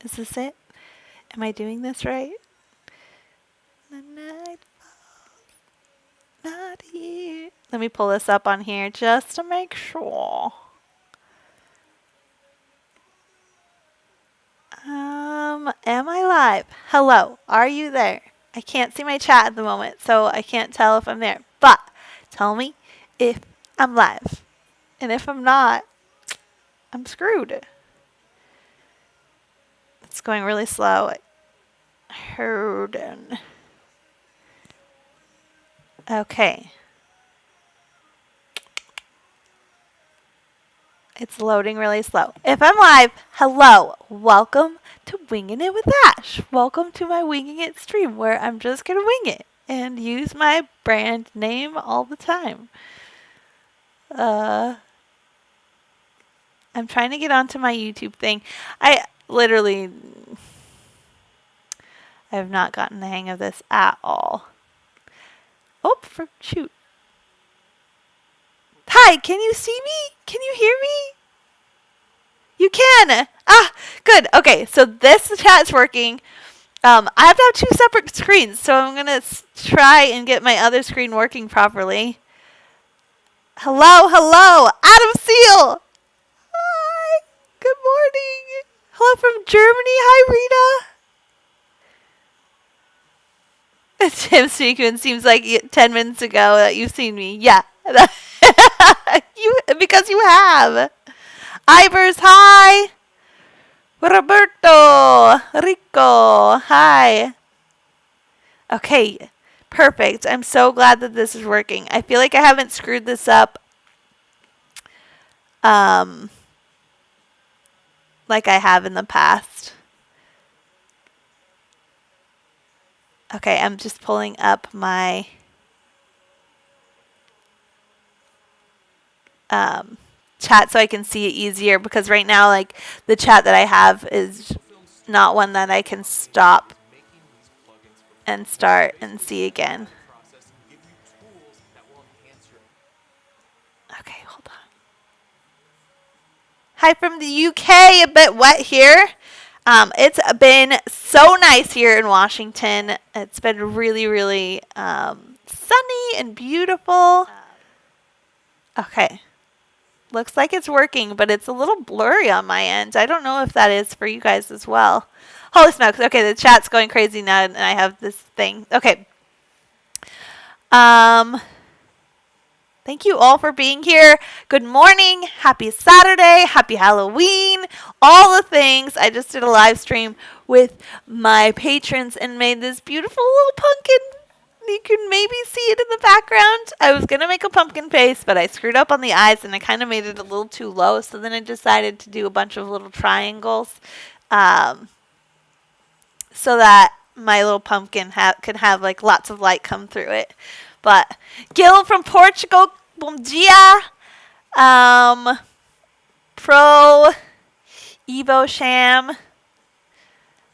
Is this it? Am I doing this right? The night not here. Let me pull this up on here just to make sure. Am I live? Hello, are you there? I can't see my chat at the moment, so I can't tell if I'm there. But tell me if I'm live. And if I'm not, I'm screwed. It's going really slow. Hold on. Okay. It's loading really slow. If I'm live, hello. Welcome to Winging It with Ash. Welcome to my Winging It stream where I'm just going to wing it and use my brand name all the time. I'm trying to get onto my YouTube thing. I have not gotten the hang of this at all. Oh, shoot. Hi, can you see me? Can you hear me? You can. Ah, good. Okay, so this chat's working. I have to have two separate screens, so I'm going to try and get my other screen working properly. Hello, hello, Adam Seal. Hi, good morning. Hello from Germany. Hi, Rita. Tim Sequin seems like 10 minutes ago that you've seen me. Yeah. Because you have. Ivers, hi. Roberto, Rico, hi. Okay, perfect. I'm so glad that this is working. I feel like I haven't screwed this up like I have in the past. Okay, I'm just pulling up my chat so I can see it easier, because right now, like, the chat that I have is not one that I can stop and start and see again. Okay, hold on. Hi from the UK, a bit wet here. It's been so nice here in Washington. It's been really, really sunny and beautiful. Okay. Looks like it's working, but it's a little blurry on my end. I don't know if that is for you guys as well. Holy smokes. Okay, the chat's going crazy now, and I have this thing. Okay. Thank you all for being here. Good morning. Happy Saturday. Happy Halloween. All the things. I just did a live stream with my patrons and made this beautiful little pumpkin. You can maybe see it in the background. I was going to make a pumpkin face, but I screwed up on the eyes and I kind of made it a little too low. So then I decided to do a bunch of little triangles so that my little pumpkin could have like lots of light come through it. But Gil from Portugal, bom dia. Pro Evo Sham.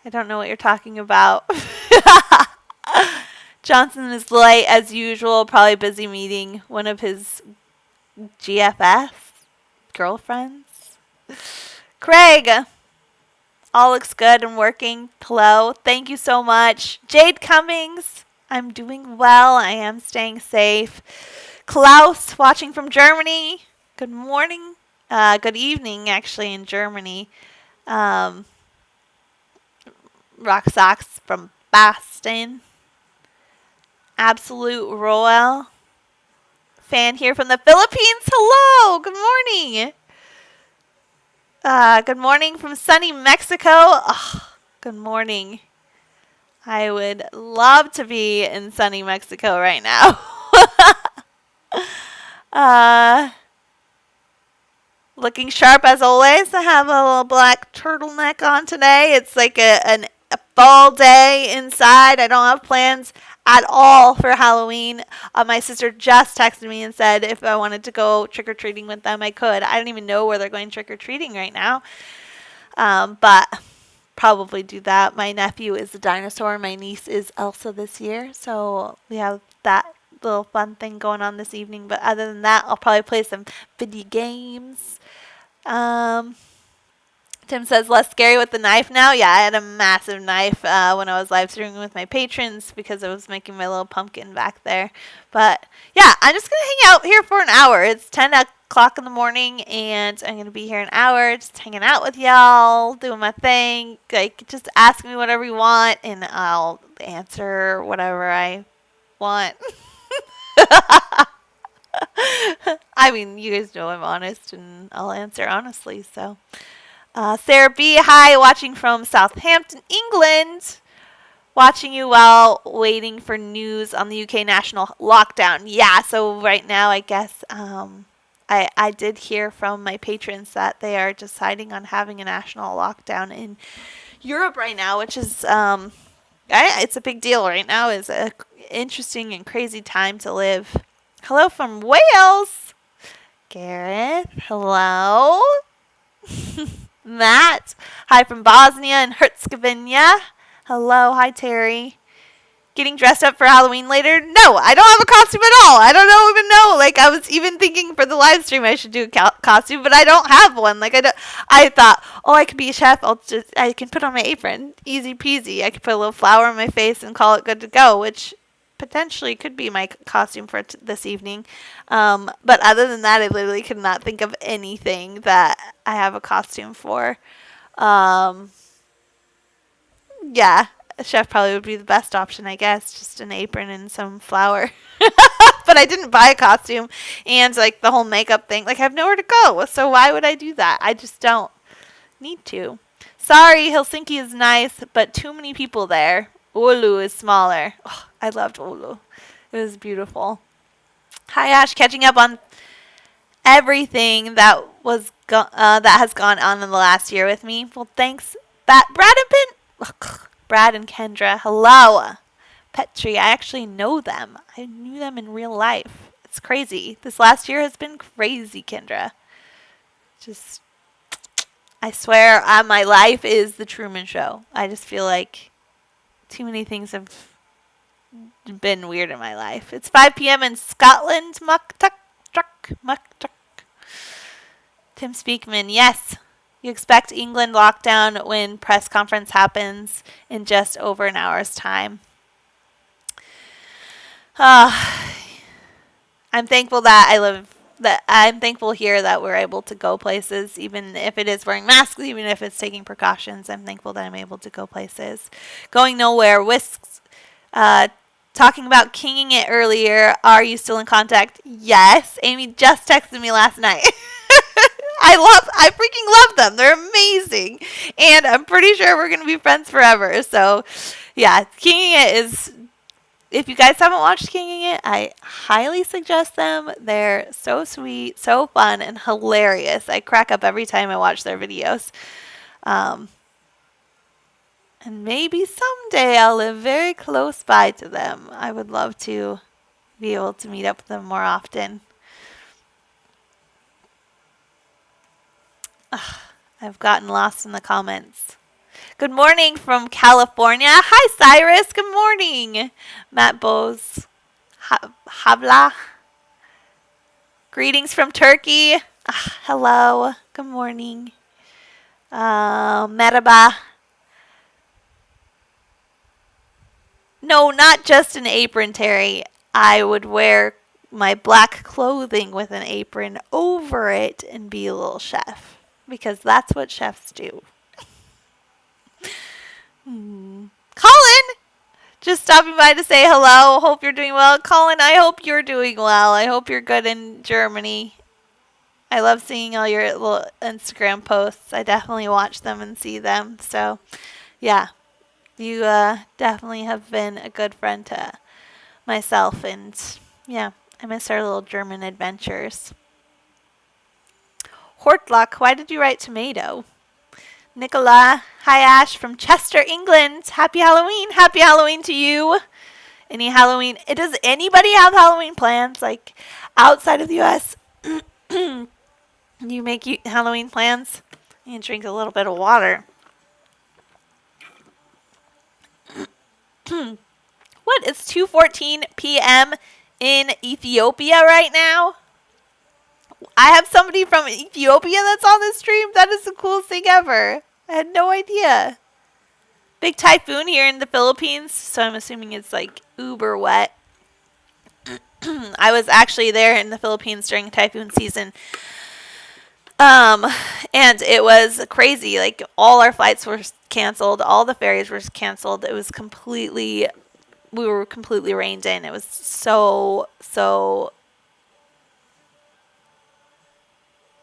I don't know what you're talking about. Johnson is late as usual, probably busy meeting one of his GFS girlfriends. Craig, all looks good and working. Hello, thank you so much. Jade Cummings, I'm doing well. I am staying safe. Klaus, watching from Germany. Good morning. Good evening, actually, in Germany. Rock Socks from Boston. Absolute Royal. Fan here from the Philippines. Hello. Good morning. Good morning from sunny Mexico. Oh, good morning. I would love to be in sunny Mexico right now. Looking sharp as always. I have a little black turtleneck on today. It's like a fall day inside. I don't have plans at all for Halloween. My sister just texted me and said if I wanted to go trick-or-treating with them, I could. I don't even know where they're going trick-or-treating right now. But probably do that. My nephew is a dinosaur. My niece is Elsa this year. So we have that little fun thing going on this evening. But other than that, I'll probably play some video games. Tim says, less scary with the knife now. Yeah, I had a massive knife when I was live streaming with my patrons because I was making my little pumpkin back there. But yeah, I'm just going to hang out here for an hour. It's 10 o'clock in the morning, and I'm going to be here an hour just hanging out with y'all, doing my thing. Like, just ask me whatever you want, and I'll answer whatever I want. I mean, you guys know I'm honest, and I'll answer honestly, so... Sarah B, hi, watching from Southampton, England. Watching you while waiting for news on the UK national lockdown. Yeah, so right now, I guess I did hear from my patrons that they are deciding on having a national lockdown in Europe right now, which is it's a big deal right now. It's an interesting and crazy time to live. Hello from Wales, Gareth. Hello. Matt, hi from Bosnia and Herzegovina. Hello, hi Terry. Getting dressed up for Halloween later? No, I don't have a costume at all. I don't even know. Like, I was even thinking for the live stream I should do a costume, but I don't have one. Like, I thought, oh, I could be a chef. I can put on my apron. Easy peasy. I could put a little flour on my face and call it good to go, which potentially could be my costume for this evening. But other than that, I literally could not think of anything that I have a costume for. Yeah, a chef probably would be the best option, I guess. Just an apron and some flour. But I didn't buy a costume and like the whole makeup thing. Like, I have nowhere to go. So why would I do that? I just don't need to. Sorry, Helsinki is nice, but too many people there. Oulu is smaller. Oh, I loved Oulu. It was beautiful. Hi, Ash. Catching up on everything that has gone on in the last year with me. Well, thanks, Brad and Kendra. Hello, Petri. I actually know them. I knew them in real life. It's crazy. This last year has been crazy, Kendra. Just, I swear, my life is the Truman Show. I just feel like too many things have been weird in my life. It's 5 p.m. in Scotland. Muktuk. Tim Speakman, yes. You expect England lockdown when press conference happens in just over an hour's time. I'm thankful I'm thankful here that we're able to go places, even if it is wearing masks, even if it's taking precautions. I'm thankful that I'm able to go places. Going nowhere. Whisks, talking about kinging it earlier. Are you still in contact? Yes. Amy just texted me last night. I freaking love them. They're amazing. And I'm pretty sure we're going to be friends forever. So, yeah, Kinging It is, if you guys haven't watched Kinging It, I highly suggest them. They're so sweet, so fun, and hilarious. I crack up every time I watch their videos. And maybe someday I'll live very close by to them. I would love to be able to meet up with them more often. I've gotten lost in the comments. Good morning from California. Hi, Cyrus. Good morning. Matt Bose. Havla. Greetings from Turkey. Hello. Good morning. Merhaba. No, not just an apron, Terry. I would wear my black clothing with an apron over it and be a little chef. Because that's what chefs do. Colin! Just stopping by to say hello. Hope you're doing well. Colin, I hope you're doing well. I hope you're good in Germany. I love seeing all your little Instagram posts. I definitely watch them and see them. So, yeah. You definitely have been a good friend to myself. And, yeah, I miss our little German adventures. Hortlock, why did you write tomato? Nicola, hi Ash from Chester, England. Happy Halloween. Happy Halloween to you. Any Halloween? Does anybody have Halloween plans? Like outside of the U.S.? You make Halloween plans? You can drink a little bit of water. What? It's 2:14 p.m. in Ethiopia right now? I have somebody from Ethiopia that's on the stream. That is the coolest thing ever. I had no idea. Big typhoon here in the Philippines, so I'm assuming it's like uber wet. I was actually there in the Philippines during typhoon season. And it was crazy. Like, all our flights were canceled. All the ferries were canceled. It was we were completely rained in. It was so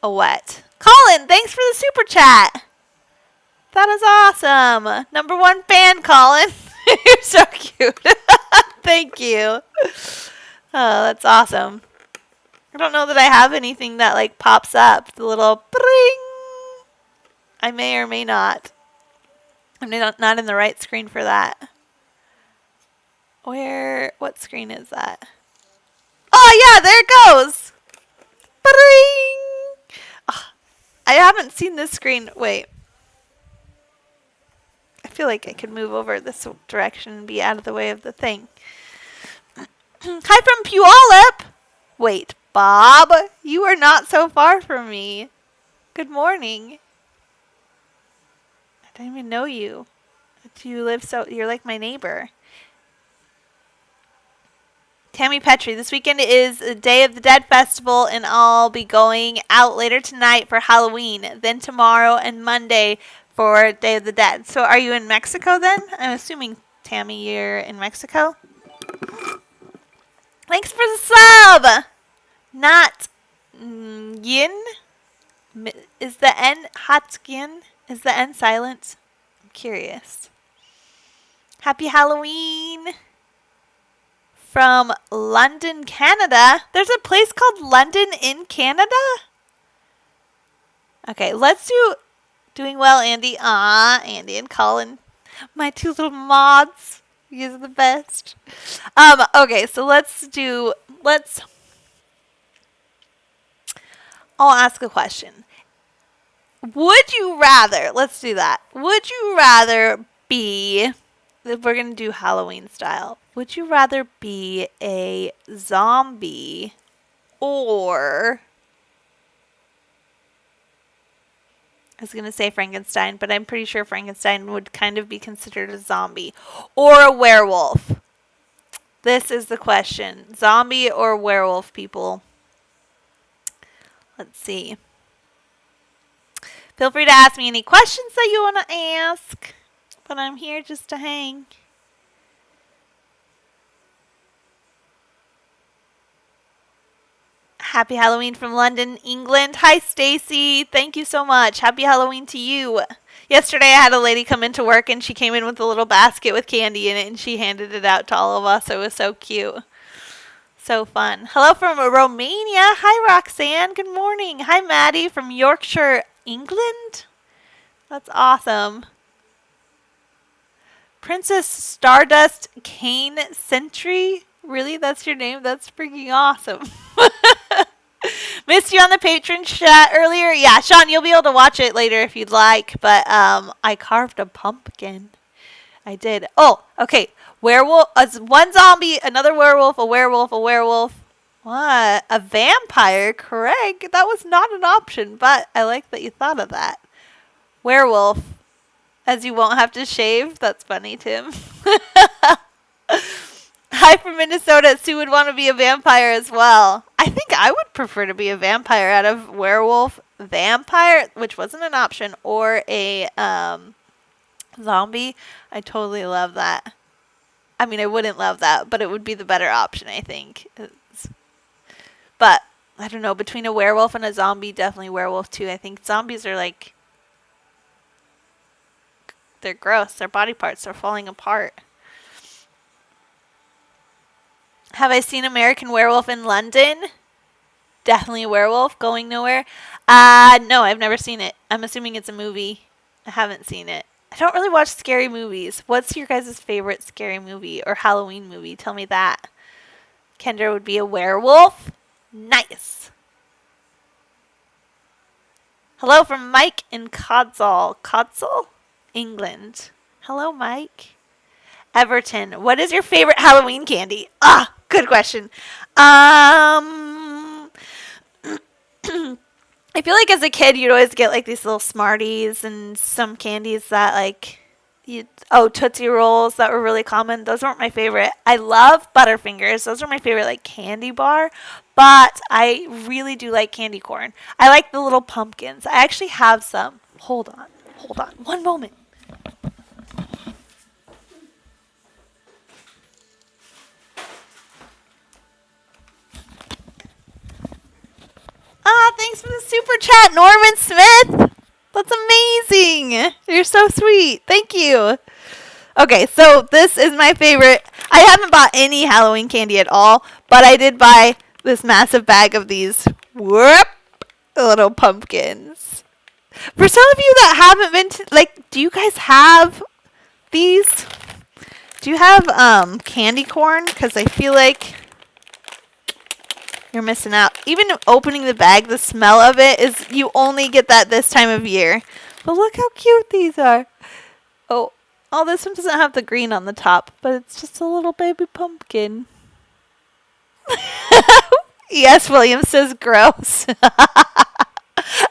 wet. Colin, thanks for the super chat. That is awesome. Number 1 fan, Colin. You're so cute. Thank you. Oh, that's awesome. I don't know that I have anything that like pops up. The little bring. I may or may not. I'm not in the right screen for that. What screen is that? Oh yeah, there it goes. Bring. Oh, I haven't seen this screen. Wait. I feel like I could move over this direction and be out of the way of the thing. Hi from Puyallup. Wait, Bob, you are not so far from me. Good morning. I don't even know you. You're like my neighbor. Tammy Petrie, this weekend is the Day of the Dead Festival, and I'll be going out later tonight for Halloween, then tomorrow and Monday for Day of the Dead. So are you in Mexico then? I'm assuming, Tammy, you're in Mexico? Thanks for the sub! Not yin? Is the N Hatkin? Is the N silent? I'm curious. Happy Halloween from London, Canada. There's a place called London in Canada? Okay, let's do Doing Well, Andy. Andy and Colin. My 2 little mods. You guys are the best. Okay, so I'll ask a question. Would you rather, let's do that. Would you rather be, if we're going to do Halloween style, would you rather be a zombie or, I was going to say Frankenstein, but I'm pretty sure Frankenstein would kind of be considered a zombie, or a werewolf? This is the question. Zombie or werewolf, people? Let's see. Feel free to ask me any questions that you want to ask, but I'm here just to hang. Happy Halloween from London, England. Hi, Stacy. Thank you so much. Happy Halloween to you. Yesterday, I had a lady come into work, and she came in with a little basket with candy in it, and she handed it out to all of us. It was so cute. So fun. Hello from Romania. Hi, Roxanne. Good morning. Hi, Maddie from Yorkshire, England. That's awesome. Princess Stardust Kane Sentry. Really? That's your name? That's freaking awesome. Missed you on the patron chat earlier. Yeah, Sean, you'll be able to watch it later if you'd like. But I carved a pumpkin. I did. Oh, okay. Werewolf. One zombie, another werewolf, a werewolf, a werewolf. What? A vampire? Craig, that was not an option, but I like that you thought of that. Werewolf. As you won't have to shave. That's funny, Tim. Hi from Minnesota. Sue would want to be a vampire as well. I think I would prefer to be a vampire out of werewolf, vampire, which wasn't an option, or a zombie. I totally love that. I mean, I wouldn't love that, but it would be the better option, I think. But, I don't know, between a werewolf and a zombie, definitely werewolf too. I think zombies are like, they're gross. Their body parts are falling apart. Have I seen American Werewolf in London? Definitely a werewolf going nowhere. No, I've never seen it. I'm assuming it's a movie. I haven't seen it. I don't really watch scary movies. What's your guys' favorite scary movie or Halloween movie? Tell me that. Kendra would be a werewolf. Nice. Hello from Mike in Codsall, England. Hello, Mike. Everton. What is your favorite Halloween candy? Good question. I feel like as a kid, you'd always get like these little Smarties and some candies that like, Tootsie Rolls that were really common. Those weren't my favorite. I love Butterfingers. Those are my favorite like candy bar. But I really do like candy corn. I like the little pumpkins. I actually have some. Hold on. Hold on. One moment. Ah, thanks for the super chat, Norman Smith. That's amazing. You're so sweet. Thank you. Okay, so this is my favorite. I haven't bought any Halloween candy at all, but I did buy this massive bag of these little pumpkins. For some of you that haven't been to, like, do you guys have these? Do you have candy corn? Because I feel like you're missing out. Even opening the bag, the smell of it is, you only get that this time of year. But look how cute these are. Oh, this one doesn't have the green on the top, but it's just a little baby pumpkin. Yes, William says gross.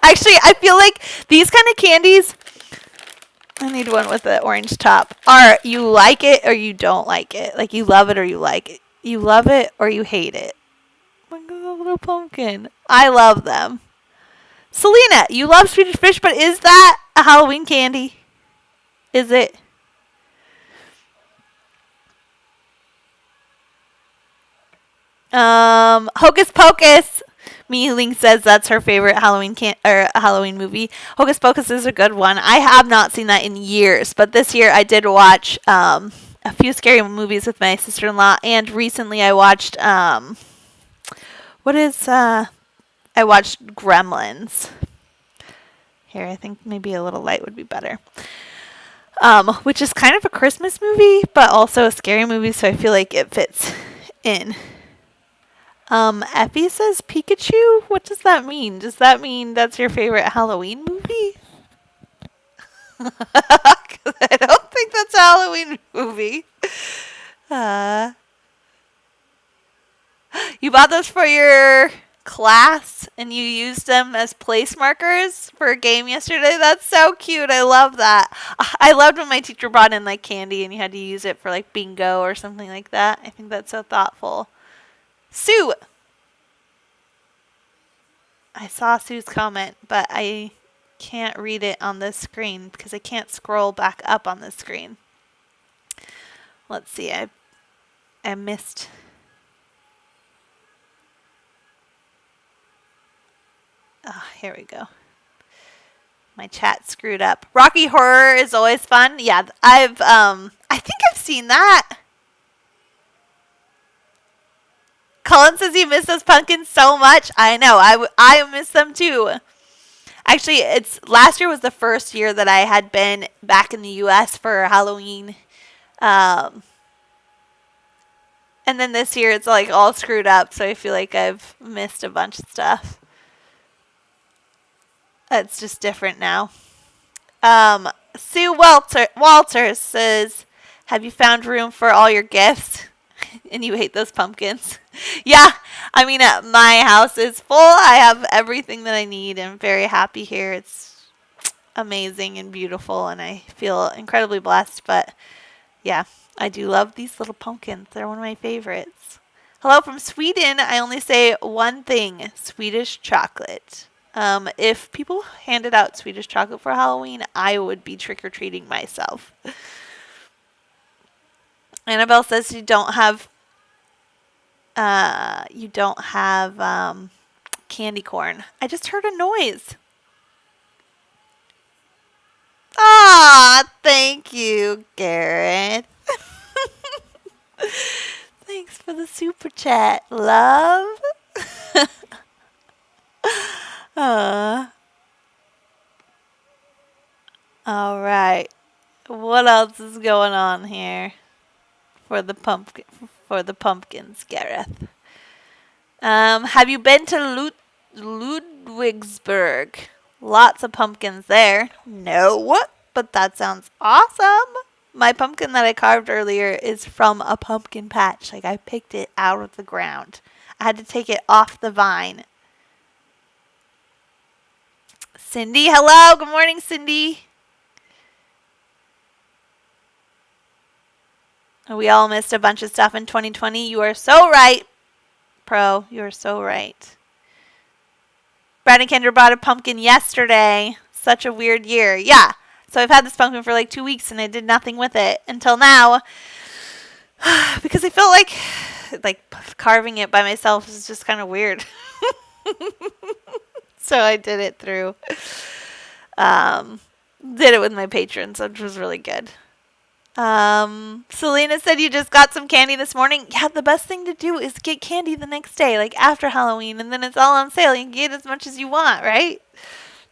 Actually, I feel like these kind of candies, I need one with the orange top, are you like it or you don't like it. Like you love it or you like it. You love it or you hate it. Look at the little pumpkin. I love them. Selena, you love Swedish Fish, but is that a Halloween candy? Is it? Hocus Pocus. Meeling says that's her favorite Halloween movie. Hocus Pocus is a good one. I have not seen that in years, but this year I did watch a few scary movies with my sister-in-law, and recently I watched I watched Gremlins. Here, I think maybe a little light would be better. Which is kind of a Christmas movie, but also a scary movie, so I feel like it fits in. Effie says Pikachu? What does that mean? Does that mean that's your favorite Halloween movie? I don't think that's a Halloween movie. You bought those for your class and you used them as place markers for a game yesterday? That's so cute. I love that. I loved when my teacher brought in like candy and you had to use it for like bingo or something like that. I think that's so thoughtful. Sue! I saw Sue's comment, but I can't read it on this screen because I can't scroll back up on this screen. Let's see. I missed. Here we go. My chat screwed up. Rocky Horror is always fun. Yeah, I think I've seen that. Colin says he missed those pumpkins so much. I know. I miss them too. Actually, last year was the first year that I had been back in the U.S. for Halloween. And then this year it's like all screwed up, so I feel like I've missed a bunch of stuff. It's just different now. Sue Walter says, have you found room for all your gifts? And you hate those pumpkins. Yeah, I mean, my house is full. I have everything that I need. I'm very happy here. It's amazing and beautiful, and I feel incredibly blessed. But yeah, I do love these little pumpkins. They're one of my favorites. Hello from Sweden. I only say one thing, Swedish chocolate. If people handed out Swedish chocolate for Halloween, I would be trick-or-treating myself. Annabelle says you don't have candy corn. I just heard a noise. Ah, thank you, Garrett. Thanks for the super chat, love. All right. What else is going on here for the pumpkins, Gareth? Have you been to Ludwigsburg? Lots of pumpkins there. No, but that sounds awesome. My pumpkin that I carved earlier is from a pumpkin patch. Like, I picked it out of the ground. I had to take it off the vine. Cindy, hello. Good morning, Cindy. We all missed a bunch of stuff in 2020. You are so right, Pro. You are so right. Brad and Kendra bought a pumpkin yesterday. Such a weird year. Yeah. So I've had this pumpkin for like 2 weeks and I did nothing with it until now. Because I felt like carving it by myself is just kind of weird. So I did it through, did it with my patrons, which was really good. Selena said you just got some candy this morning. Yeah, the best thing to do is get candy the next day, like after Halloween, and then it's all on sale. You can get as much as you want, right?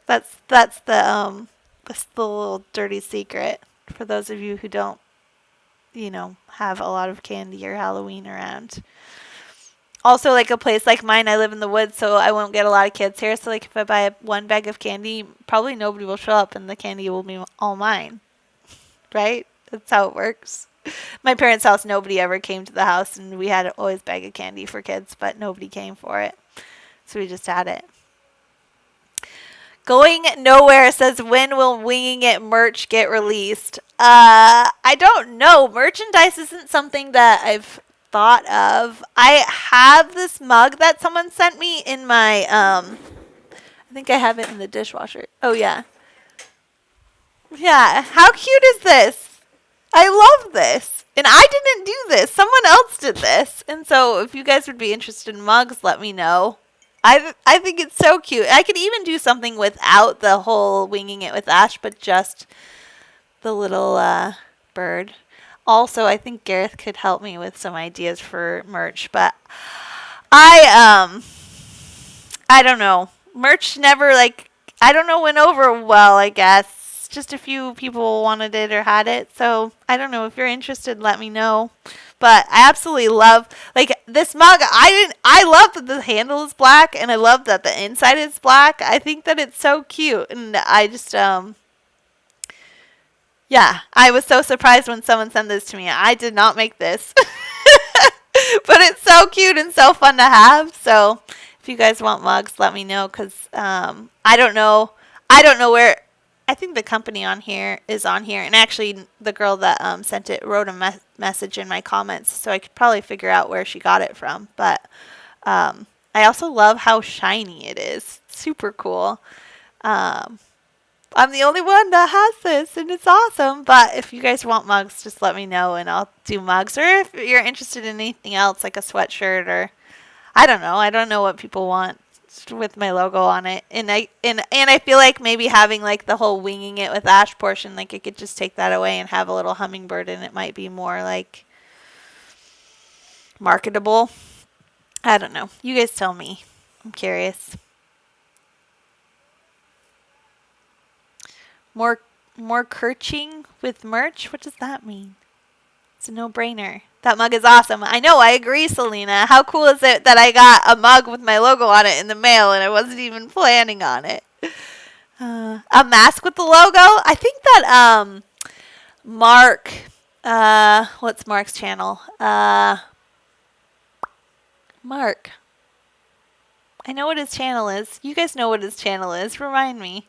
That's the little dirty secret for those of you who don't, have a lot of candy or Halloween around. Also, like a place like mine, I live in the woods, so I won't get a lot of kids here. So, like, if I buy one bag of candy, probably nobody will show up, and the candy will be all mine, right? That's how it works. My parents' house, nobody ever came to the house, and we had always a bag of candy for kids, but nobody came for it, so we just had it. Going Nowhere says, when will Winging It merch get released? I don't know. Merchandise isn't something that I've thought of. I have this mug that someone sent me in my, I think I have it in the dishwasher. Oh, yeah. Yeah. How cute is this? I love this. And I didn't do this. Someone else did this. And so if you guys would be interested in mugs, let me know. I think it's so cute. I could even do something without the whole Winging It with Ash, but just the little bird. Also, I think Gareth could help me with some ideas for merch, but I don't know. Merch never, I don't know, went over well, I guess. Just a few people wanted it or had it, so I don't know. If you're interested, let me know. But I absolutely love, this mug. I love that the handle is black, and I love that the inside is black. I think that it's so cute, and I just, yeah, I was so surprised when someone sent this to me. I did not make this. But it's so cute and so fun to have. So if you guys want mugs, let me know, because I don't know where. I think the company on here is on here. And actually, the girl that sent it wrote a message in my comments, so I could probably figure out where she got it from. But I also love how shiny it is. Super cool. I'm the only one that has this, and it's awesome. But if you guys want mugs, just let me know, and I'll do mugs. Or if you're interested in anything else, like a sweatshirt, or I don't know what people want with my logo on it. And I feel like maybe having the whole Winging It with Ash portion, I could just take that away and have a little hummingbird, and it might be more marketable. I don't know. You guys tell me. I'm curious. More kerching with merch? What does that mean? It's a no-brainer. That mug is awesome. I know, I agree, Selena. How cool is it that I got a mug with my logo on it in the mail and I wasn't even planning on it? A mask with the logo? I think that Mark, what's Mark's channel? Mark. I know what his channel is. You guys know what his channel is. Remind me.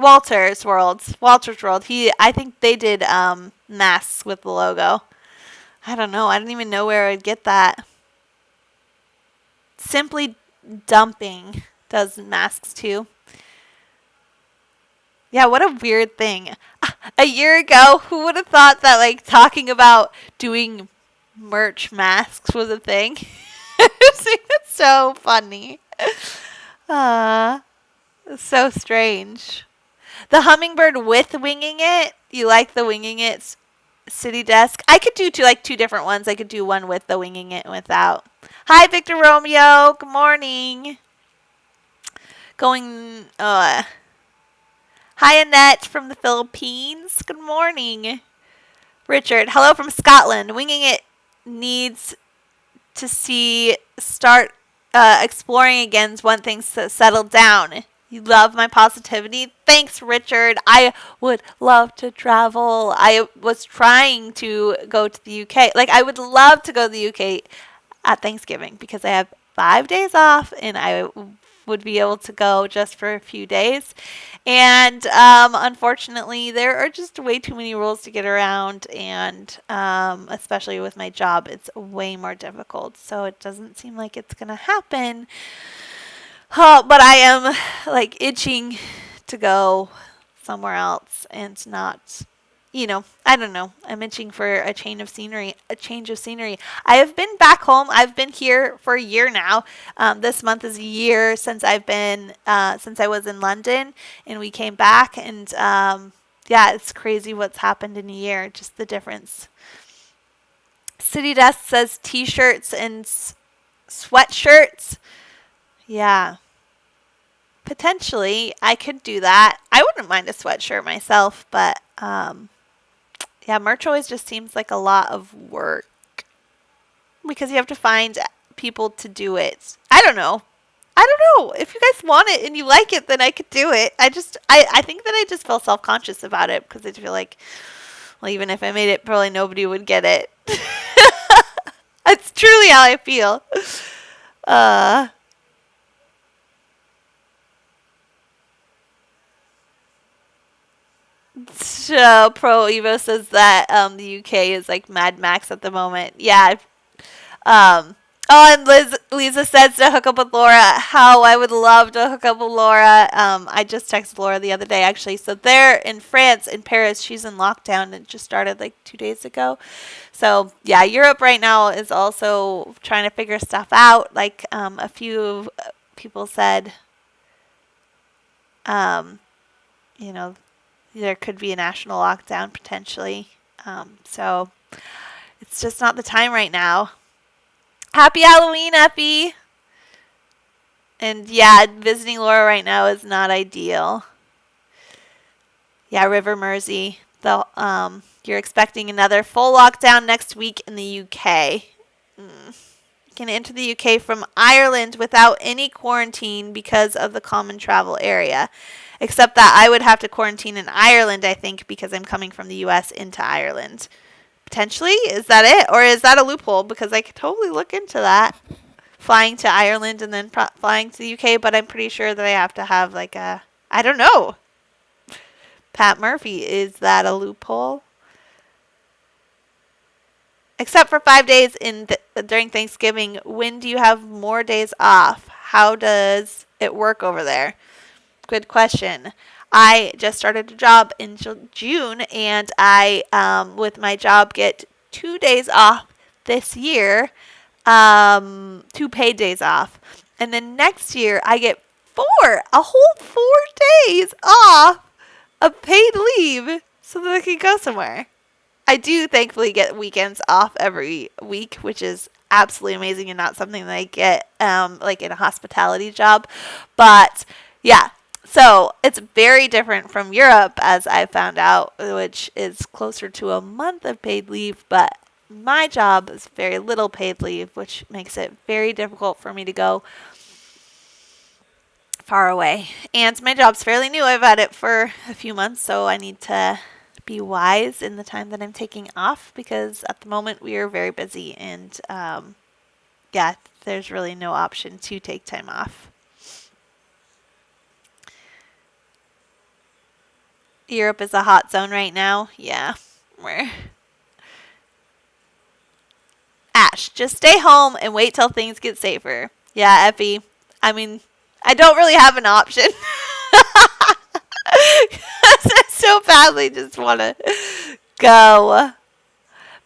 Walter's World. I think they did masks with the logo. I don't know. I don't even know where I'd get that. Simply Dumping does masks too. Yeah, what a weird thing. A year ago, who would have thought that talking about doing merch masks was a thing? It's so funny. So strange. The hummingbird with Winging It. You like the Winging It city desk? I could do two different ones. I could do one with the Winging It and without. Hi, Victor Romeo. Good morning. Hi, Annette from the Philippines. Good morning. Richard, hello from Scotland. Winging It needs to start exploring again once things settle down. You love my positivity? Thanks, Richard. I would love to travel. I was trying to go to the UK. I would love to go to the UK at Thanksgiving because I have 5 days off, and I would be able to go just for a few days. And unfortunately, there are just way too many rules to get around, and especially with my job, it's way more difficult. So it doesn't seem like it's going to happen. But I am like itching to go somewhere else and not, I don't know. I'm itching for a change of scenery. I have been back home. I've been here for a year now. This month is a year since since I was in London and we came back. And yeah, it's crazy what's happened in a year. Just the difference. City Desk says t-shirts and sweatshirts. Yeah. Potentially, I could do that. I wouldn't mind a sweatshirt myself, but yeah, merch always just seems like a lot of work because you have to find people to do it. I don't know. If you guys want it and you like it, then I could do it. I think that I just feel self-conscious about it because I feel like, well, even if I made it, probably nobody would get it. That's truly how I feel. So Pro Evo says that the UK is like Mad Max at the moment. Yeah. Oh, and Lisa says to hook up with Laura. How I would love to hook up with Laura. I just texted Laura the other day actually. So they're in France, in Paris. She's in lockdown. It just started like 2 days ago. So yeah, Europe right now is also trying to figure stuff out. Like a few people said, you know, there could be a national lockdown potentially. So it's just not the time right now. Happy Halloween, Effie! And yeah, visiting Laura right now is not ideal. Yeah, River Mersey. You're expecting another full lockdown next week in the UK. You can enter the UK from Ireland without any quarantine because of the common travel area. Except that I would have to quarantine in Ireland, I think, because I'm coming from the US into Ireland. Potentially? Is that it? Or is that a loophole? Because I could totally look into that. Flying to Ireland and then flying to the UK, but I'm pretty sure that I have to have like I don't know. Pat Murphy, is that a loophole? Except for 5 days during Thanksgiving, when do you have more days off? How does it work over there? Good question. I just started a job in June, and I, with my job, get 2 days off this year, 2 paid days off. And then next year, I get a whole 4 days off of paid leave so that I can go somewhere. I do thankfully get weekends off every week, which is absolutely amazing and not something that I get like in a hospitality job. But yeah, so it's very different from Europe, as I found out, which is closer to a month of paid leave. But my job is very little paid leave, which makes it very difficult for me to go far away. And my job's fairly new. I've had it for a few months, so I need to be wise in the time that I'm taking off, because at the moment we are very busy, and yeah, there's really no option to take time off. Europe is a hot zone right now. Yeah. Ash, just stay home and wait till things get safer. Yeah, Effie. I mean, I don't really have an option. I so badly just want to go.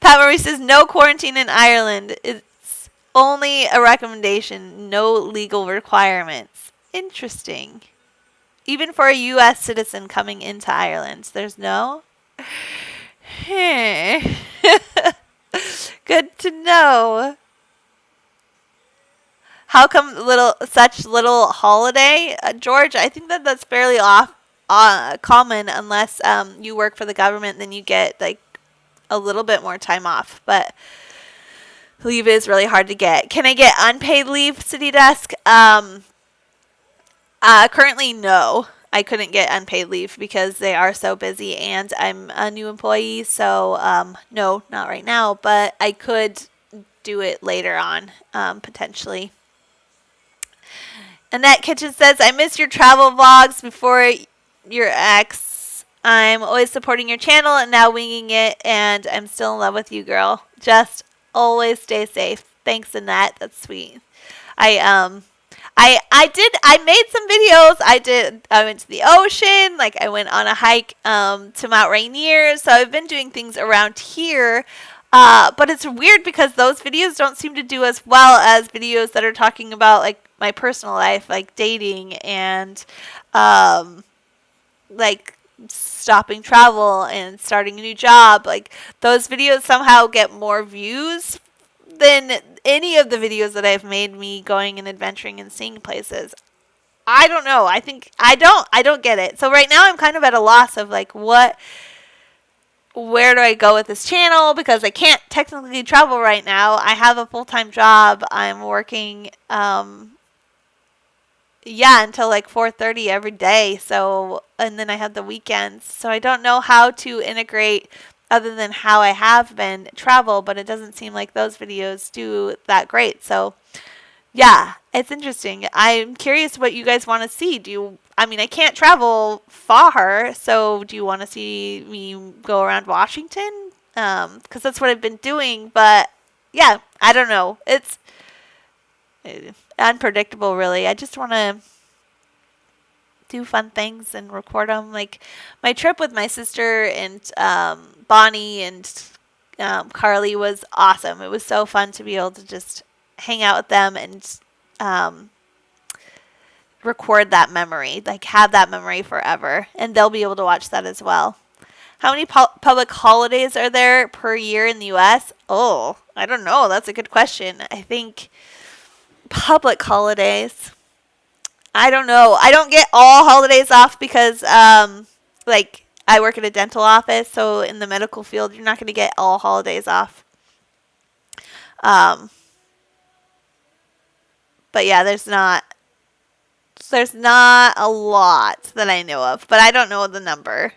Pat Marie says no quarantine in Ireland. It's only a recommendation, no legal requirements. Interesting. Even for a U.S. citizen coming into Ireland, there's no? Good to know. How come such little holiday? George, I think that's fairly common unless you work for the government, then you get like a little bit more time off. But leave is really hard to get. Can I get unpaid leave, City Desk? Currently, no. I couldn't get unpaid leave because they are so busy, and I'm a new employee, so no, not right now. But I could do it later on, potentially. Annette Kitchen says, I miss your travel vlogs before your ex. I'm always supporting your channel and now winging it, and I'm still in love with you, girl. Just always stay safe. Thanks, Annette. That's sweet. I made some videos. I went to the ocean, like I went on a hike to Mount Rainier. So I've been doing things around here. But it's weird because those videos don't seem to do as well as videos that are talking about like my personal life, like dating and like stopping travel and starting a new job. Like those videos somehow get more views than any of the videos that I've made me going and adventuring and seeing places. I don't know. I don't get it. So right now I'm kind of at a loss of like where do I go with this channel, because I can't technically travel right now. I have a full-time job. I'm working until like 4:30 every day. So, and then I have the weekends. So I don't know how to integrate other than how I have been travel, but it doesn't seem like those videos do that great. So, yeah, it's interesting. I'm curious what you guys want to see. I can't travel far, so do you want to see me go around Washington? Because that's what I've been doing, but yeah, I don't know. It's unpredictable, really. I just want to do fun things and record them. Like my trip with my sister and Bonnie and Carly was awesome. It was so fun to be able to just hang out with them and record that memory, like have that memory forever, and they'll be able to watch that as well. How many public holidays are there per year in the U.S.? Oh, I don't know. That's a good question. I think public holidays, I don't know. I don't get all holidays off because, like, I work at a dental office, so in the medical field, you're not going to get all holidays off. But yeah, there's not a lot that I know of, but I don't know the number.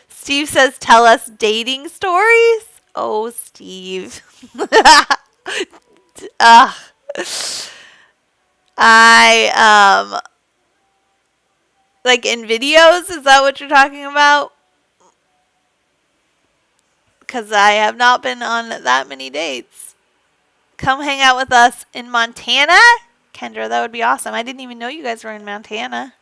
Steve says, tell us dating stories. Oh, Steve. Like in videos, is that what you're talking about? Because I have not been on that many dates. Come hang out with us in Montana? Kendra, that would be awesome. I didn't even know you guys were in Montana.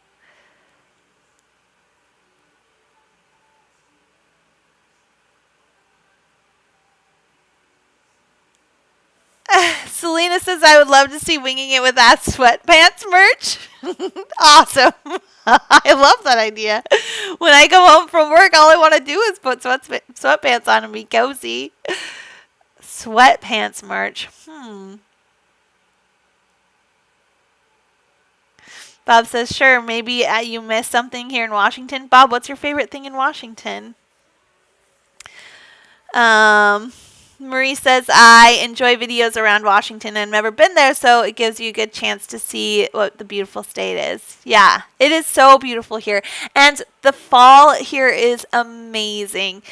Selena says, I would love to see Winging It with That Sweatpants merch. Awesome. I love that idea. When I go home from work, all I want to do is put sweatpants on and be cozy. Sweatpants merch. Bob says, sure, maybe you missed something here in Washington. Bob, what's your favorite thing in Washington? Marie says, I enjoy videos around Washington. I've never been there, so it gives you a good chance to see what the beautiful state is. Yeah, it is so beautiful here. And the fall here is amazing.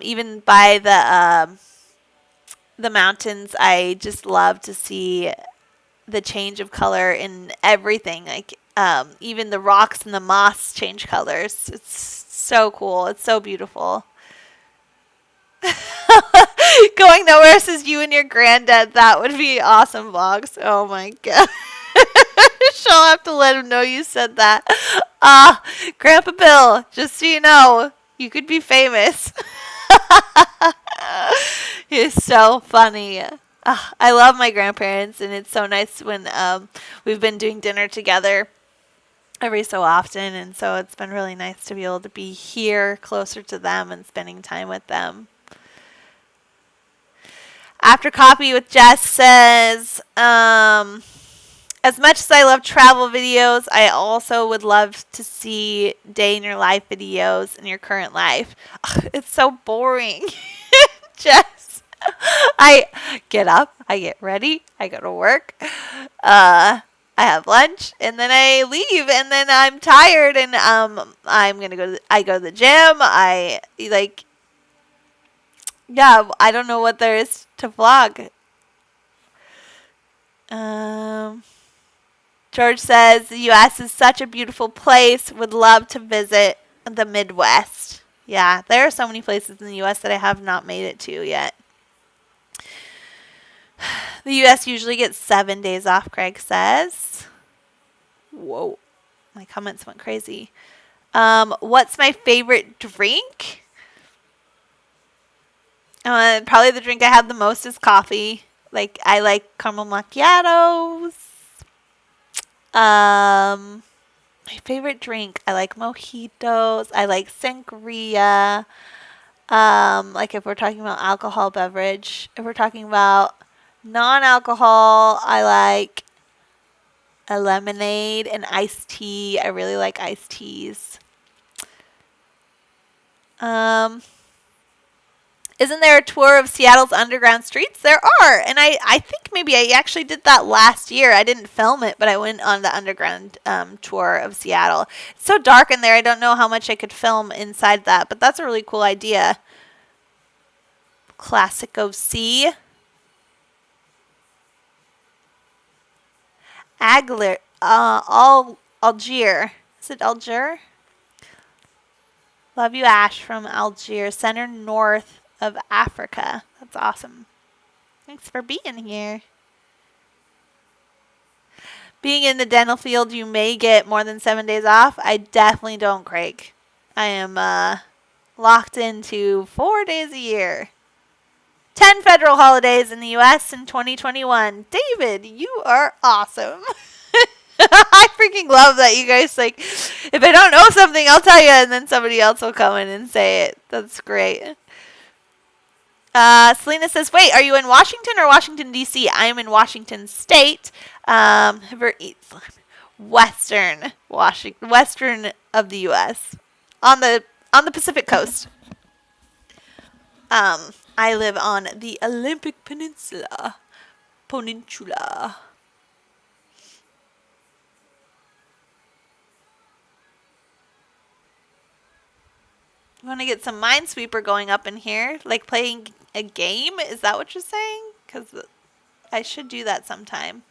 Even by the mountains, I just love to see the change of color in everything. Like even the rocks and the moss change colors. It's so cool. It's so beautiful. Going nowhere says you and your granddad. That would be awesome vlogs. Oh my god. She'll have to let him know you said that. Grandpa Bill, just so you know, you could be famous. He's so funny. I love my grandparents, and it's so nice when we've been doing dinner together every so often, and so it's been really nice to be able to be here closer to them and spending time with them. After Coffee with Jess says, as much as I love travel videos, I also would love to see day in your life videos in your current life. It's so boring. Jess, I get up, I get ready, I go to work, I have lunch, and then I leave, and then I'm tired, and I go to the gym. Yeah, I don't know what there is to vlog. Um, George says the U.S. is such a beautiful place. Would love to visit the Midwest. Yeah, there are so many places in the U.S. that I have not made it to yet. The U.S. usually gets 7 days off, Craig says. Whoa, my comments went crazy. What's my favorite drink? Probably the drink I have the most is coffee. Like, I like caramel macchiatos. My favorite drink, I like mojitos. I like sangria. Like if we're talking about alcohol beverage. If we're talking about non-alcohol, I like a lemonade and iced tea. I really like iced teas. Isn't there a tour of Seattle's underground streets? There are. And I think maybe I actually did that last year. I didn't film it, but I went on the underground tour of Seattle. It's so dark in there. I don't know how much I could film inside that, but that's a really cool idea. Classic OC. Agler. Algier. Is it Algier? Love you, Ash, from Algier, center north of Africa. That's awesome. Thanks for being here. Being in the dental field, you may get more than 7 days off. I definitely don't, Craig. I am locked into 4 days a year. 10 federal holidays in the U.S. in 2021. David, you are awesome. I freaking love that you guys, like, if I don't know something, I'll tell you, and then somebody else will come in and say it. That's great. Selena says, wait, are you in Washington or Washington, D.C.? I am in Washington State. Western Washington, western of the U.S. on the Pacific Coast. I live on the Olympic Peninsula. You want to get some Minesweeper going up in here? Like playing a game? Is that what you're saying? Because I should do that sometime.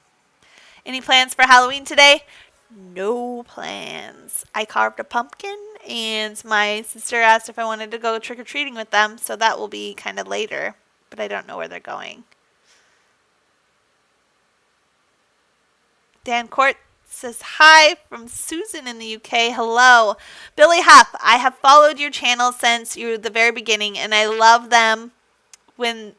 Any plans for Halloween today? No plans. I carved a pumpkin, and my sister asked if I wanted to go trick-or-treating with them, so that will be kind of later. But I don't know where they're going. Dan Court says hi from Susan in the UK. Hello. Billy Huff, I have followed your channel since the very beginning, and I love them. When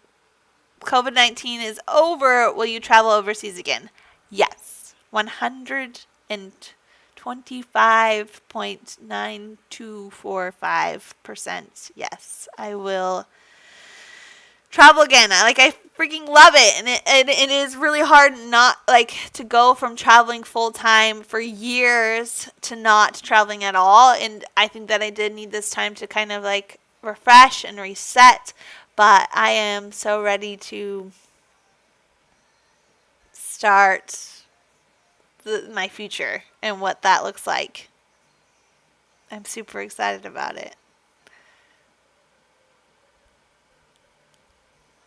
COVID-19 is over, will you travel overseas again? Yes. 125.9245%. Yes, I will travel again. I freaking love it, and it is really hard not to go from traveling full time for years to not traveling at all. And I think that I did need this time to kind of refresh and reset. But I am so ready to start my future and what that looks like. I'm super excited about it.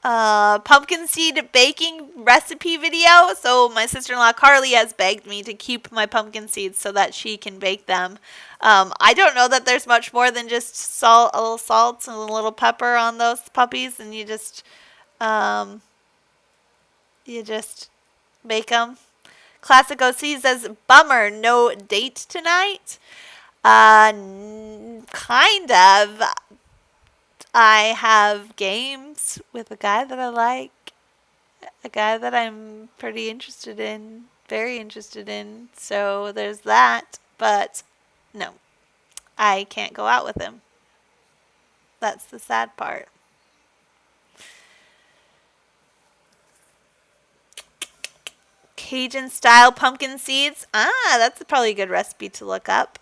Pumpkin seed baking recipe video. So my sister-in-law Carly has begged me to keep my pumpkin seeds so that she can bake them. I don't know that there's much more than just a little salt and a little pepper on those puppies, and you just bake them. Classic OC says, bummer, no date tonight. Kind of. I have games with a guy that I like, a guy that I'm pretty interested in, very interested in. So there's that. But no, I can't go out with him. That's the sad part. Cajun style pumpkin seeds. That's probably a good recipe to look up.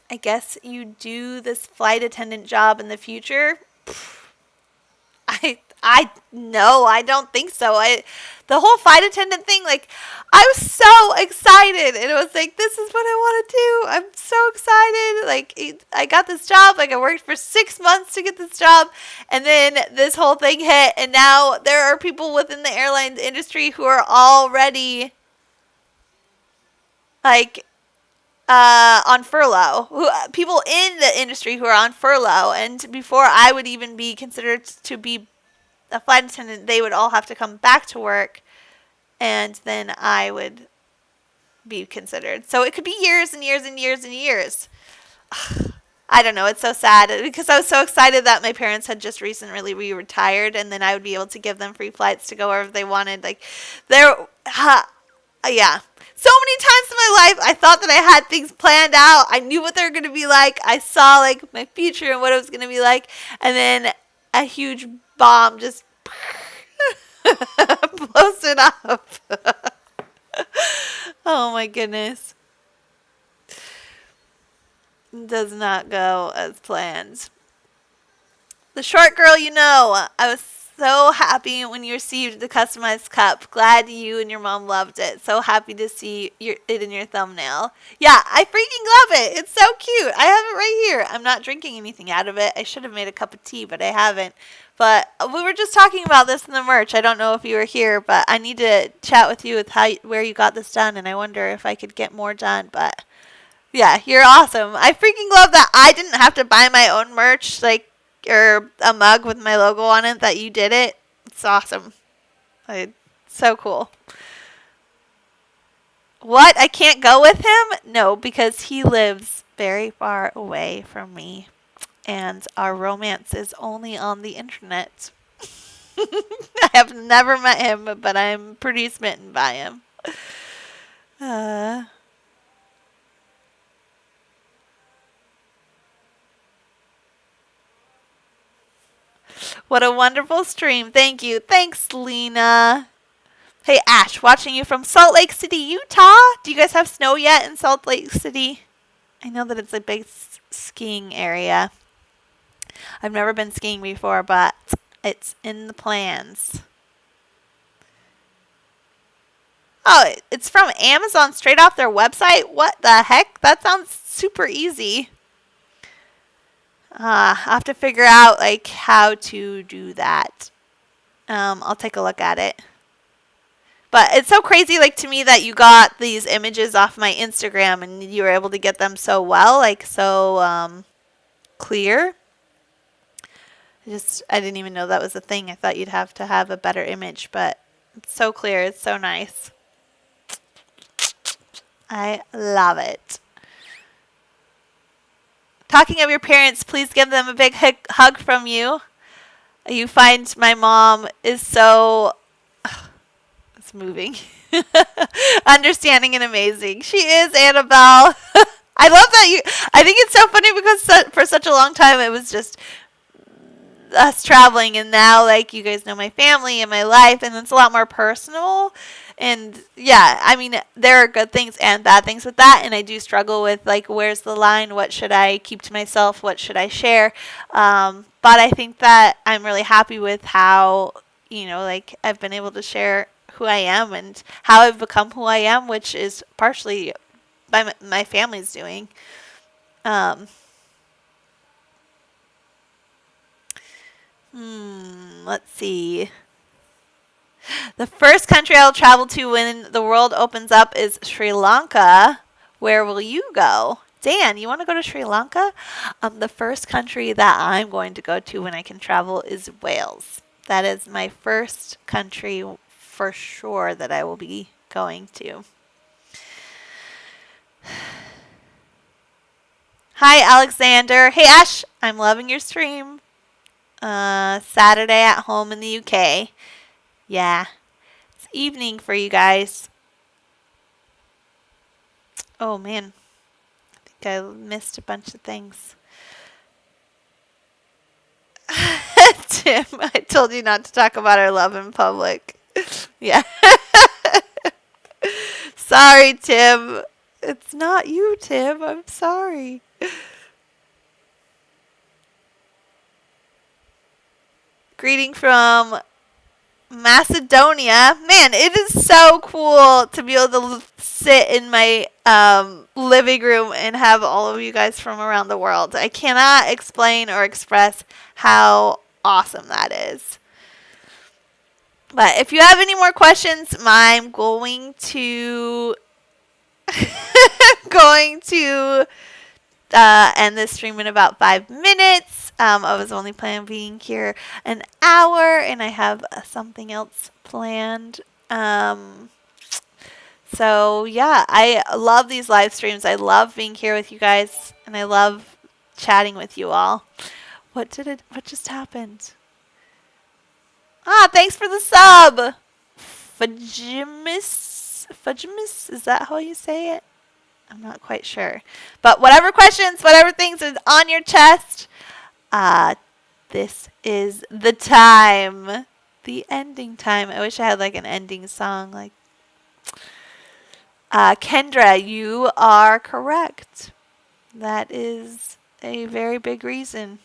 I guess you do this flight attendant job in the future. No, I don't think so. The whole flight attendant thing, I was so excited. And it was like, this is what I want to do. I'm so excited. Like, I got this job. Like, I worked for 6 months to get this job. And then this whole thing hit. And now there are people within the airlines industry who are already, like, on furlough. People in the industry who are on furlough. And before I would even be considered to be a flight attendant, they would all have to come back to work. And then I would be considered. So it could be years and years and years and years. I don't know. It's so sad because I was so excited that my parents had just recently retired, and then I would be able to give them free flights to go wherever they wanted. Like, yeah. So many times in my life, I thought that I had things planned out. I knew what they were going to be like. I saw like my future and what it was going to be like, and then a huge bomb just blows it up. Oh my goodness. Does not go as planned. The short girl, I was so happy when you received the customized cup. Glad you and your mom loved it. So happy to see it in your thumbnail. Yeah, I freaking love it. It's so cute. I have it right here. I'm not drinking anything out of it. I should have made a cup of tea, but I haven't. But we were just talking about this in the merch. I don't know if you were here, but I need to chat with you with where you got this done, and I wonder if I could get more done. But yeah, you're awesome. I freaking love that I didn't have to buy my own merch, like, or a mug with my logo on it, that you did it. It's awesome. So cool. What? I can't go with him? No, because he lives very far away from me. And our romance is only on the internet. I have never met him, but I'm pretty smitten by him. What a wonderful stream. Thank you. Thanks, Lena. Hey, Ash, watching you from Salt Lake City, Utah. Do you guys have snow yet in Salt Lake City? I know that it's a big skiing area. I've never been skiing before, but it's in the plans. Oh, it's from Amazon straight off their website? What the heck? That sounds super easy. I have to figure out like how to do that. I'll take a look at it. But it's so crazy, like, to me that you got these images off my Instagram and you were able to get them so well, like, so clear. I didn't even know that was a thing. I thought you'd have to have a better image, but it's so clear. It's so nice. I love it. Talking of your parents, please give them a big hug from you. You find my mom is so... It's moving. Understanding and amazing. She is, Annabelle. I love that I think it's so funny because for such a long time it was just us traveling, and now like you guys know my family and my life, and it's a lot more personal. And yeah, I mean, there are good things and bad things with that, and I do struggle with like, where's the line? What should I keep to myself? What should I share? But I think that I'm really happy with how, like I've been able to share who I am and how I've become who I am, which is partially by my family's doing. Let's see. The first country I'll travel to when the world opens up is Sri Lanka. Where will you go? Dan, you want to go to Sri Lanka? The first country that I'm going to go to when I can travel is Wales. That is my first country for sure that I will be going to. Hi, Alexander. Hey, Ash. I'm loving your stream. Saturday at home in the UK. Yeah. It's evening for you guys. Oh, man. I think I missed a bunch of things. Tim, I told you not to talk about our love in public. Yeah. Sorry, Tim. It's not you, Tim. I'm sorry. Greeting from Macedonia. Man, it is so cool to be able to sit in my living room and have all of you guys from around the world. I cannot explain or express how awesome that is. But if you have any more questions, I'm going to going to end this stream in about 5 minutes. I was only planning on being here an hour, and I have something else planned. So yeah, I love these live streams. I love being here with you guys, and I love chatting with you all. What just happened? Ah, thanks for the sub. Fudgimus, is that how you say it? I'm not quite sure. But whatever questions, whatever things is on your chest, this is the time. The ending time. I wish I had like an ending song. Like, Kendra, you are correct. That is a very big reason.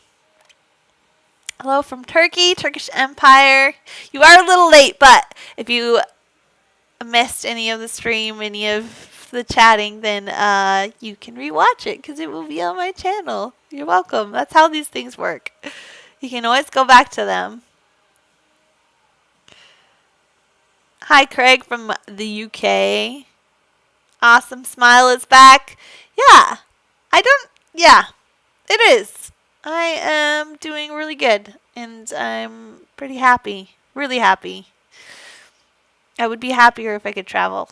Hello from Turkey, Turkish Empire. You are a little late, but if you missed any of the stream, any of the chatting, then you can rewatch it because it will be on my channel. You're welcome. That's how these things work. You can always go back to them. Hi, Craig from the UK. Awesome Smile is back. Yeah, yeah, it is. I am doing really good, and I'm pretty happy. Really happy. I would be happier if I could travel.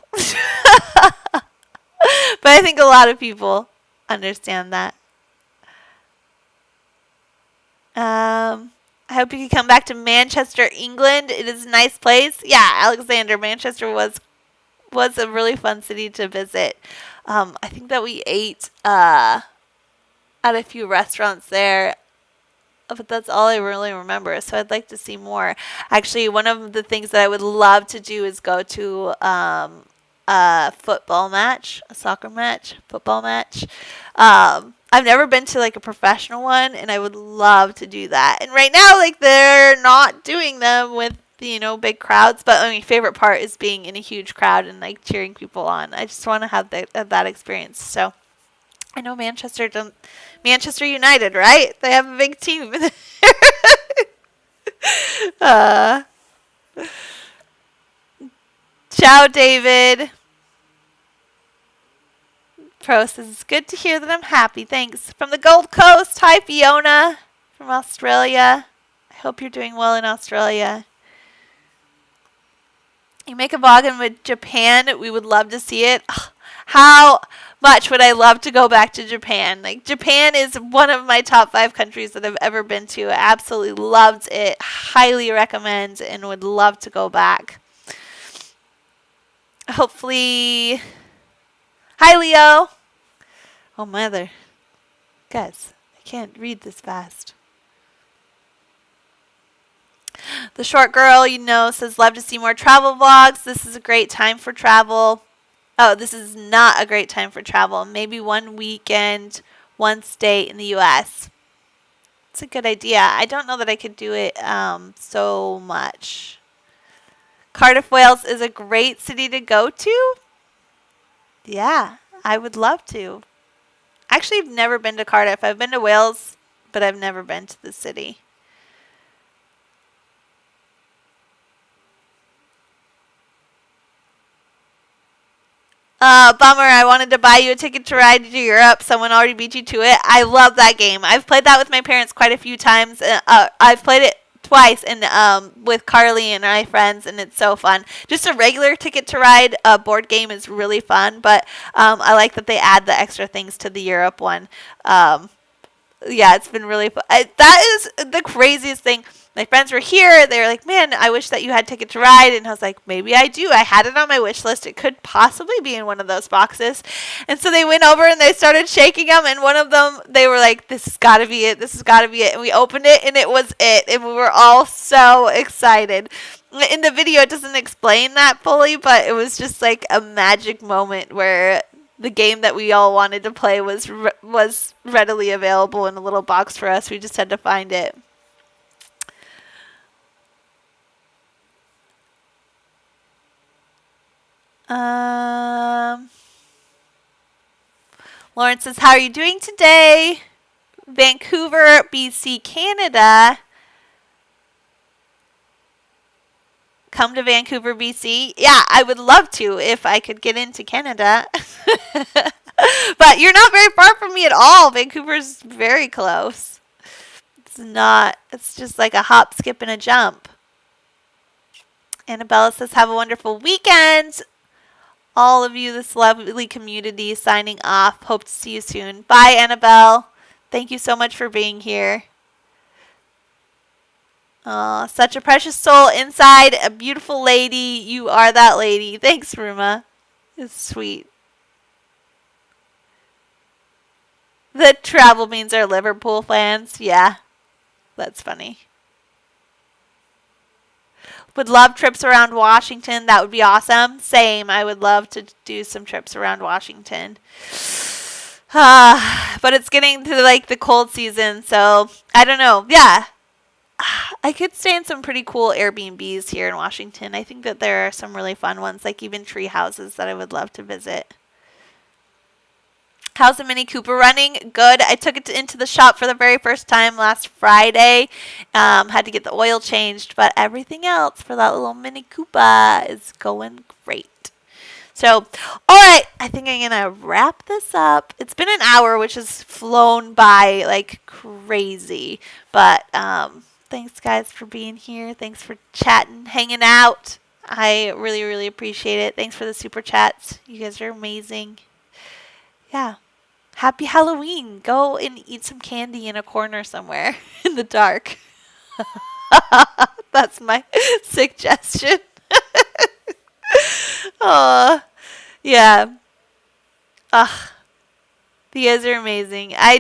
But I think a lot of people understand that. I hope you can come back to Manchester, England. It is a nice place. Yeah, Alexander, Manchester was a really fun city to visit. I think that we ate at a few restaurants there, but that's all I really remember. So I'd like to see more. Actually, one of the things that I would love to do is go to a football match, a soccer match, football match. I've never been to like a professional one, and I would love to do that. And right now, like, they're not doing them with, you know, big crowds. But my favorite part is being in a huge crowd and like cheering people on. I just want to have that experience. So I know Manchester United, right? They have a big team. Ciao, David. Pro says, it's good to hear that I'm happy. Thanks. From the Gold Coast. Hi, Fiona. From Australia. I hope you're doing well in Australia. You make a vlog with Japan. We would love to see it. How much would I love to go back to Japan? Like, Japan is one of my top 5 countries that I've ever been to. I absolutely loved it. Highly recommend and would love to go back. Hopefully. Hi, Leo. Oh, mother. Guys, I can't read this fast. The short girl, you know, says, love to see more travel vlogs. This is a great time for travel. Oh, this is not a great time for travel. Maybe one weekend, one stay in the U.S. It's a good idea. I don't know that I could do it so much. Cardiff, Wales is a great city to go to. Yeah, I would love to. Actually, I've never been to Cardiff. I've been to Wales, but I've never been to the city. Bummer. I wanted to buy you a ticket to ride to Europe. Someone already beat you to it. I love that game. I've played that with my parents quite a few times. I've played it twice and with Carly and my friends, and it's so fun. Just a regular Ticket to Ride board game is really fun, but I like that they add the extra things to the Europe one. Yeah, it's been really fun. That is the craziest thing. My friends were here. They were like, man, I wish that you had Ticket to Ride. And I was like, maybe I do. I had it on my wish list. It could possibly be in one of those boxes. And so they went over and they started shaking them. And one of them, they were like, this has got to be it. This has got to be it. And we opened it and it was it. And we were all so excited. In the video, it doesn't explain that fully, but it was just like a magic moment where the game that we all wanted to play was readily available in a little box for us. We just had to find it. Um, Lawrence says, how are you doing today? Vancouver, BC, Canada. Come to Vancouver, BC. Yeah, I would love to if I could get into Canada. But you're not very far from me at all. Vancouver's very close. It's not, it's just like a hop, skip, and a jump. Annabella says, have a wonderful weekend. All of you, this lovely community, signing off. Hope to see you soon. Bye, Annabelle. Thank you so much for being here. Such a precious soul inside. A beautiful lady. You are that lady. Thanks, Ruma. It's sweet. The travel means are Liverpool fans. Yeah, that's funny. Would love trips around Washington. That would be awesome. Same. I would love to do some trips around Washington. But it's getting to like the cold season, so I don't know. Yeah. I could stay in some pretty cool Airbnbs here in Washington. I think that there are some really fun ones, like even tree houses that I would love to visit. How's the Mini Cooper running? Good. I took it into the shop for the very first time last Friday. Had to get the oil changed, but everything else for that little Mini Cooper is going great. So, all right, I think I'm going to wrap this up. It's been an hour, which has flown by like crazy. But thanks, guys, for being here. Thanks for chatting, hanging out. I really, really appreciate it. Thanks for the super chats. You guys are amazing. Yeah. Happy Halloween. Go and eat some candy in a corner somewhere in the dark. That's my suggestion. Oh, yeah. Ugh. You guys are amazing. I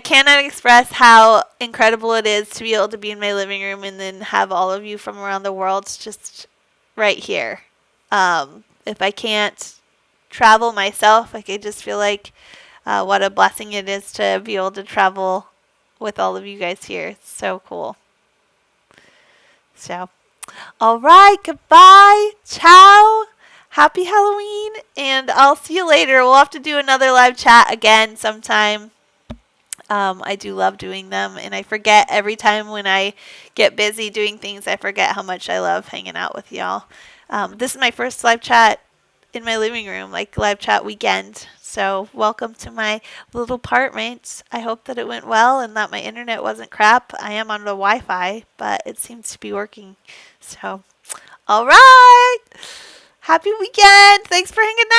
cannot express how incredible it is to be able to be in my living room and then have all of you from around the world just right here. If I can't travel myself, like I just feel like what a blessing it is to be able to travel with all of you guys here. It's so cool. So, all right, goodbye, ciao, happy Halloween, and I'll see you later. We'll have to do another live chat again sometime. I do love doing them, and I forget every time when I get busy doing things, I forget how much I love hanging out with y'all. This is my first live chat in my living room, like live chat weekend. So welcome to my little apartment. I hope that it went well and that my internet wasn't crap. I am on the Wi-Fi, but it seems to be working. So, all right. Happy weekend. Thanks for hanging out.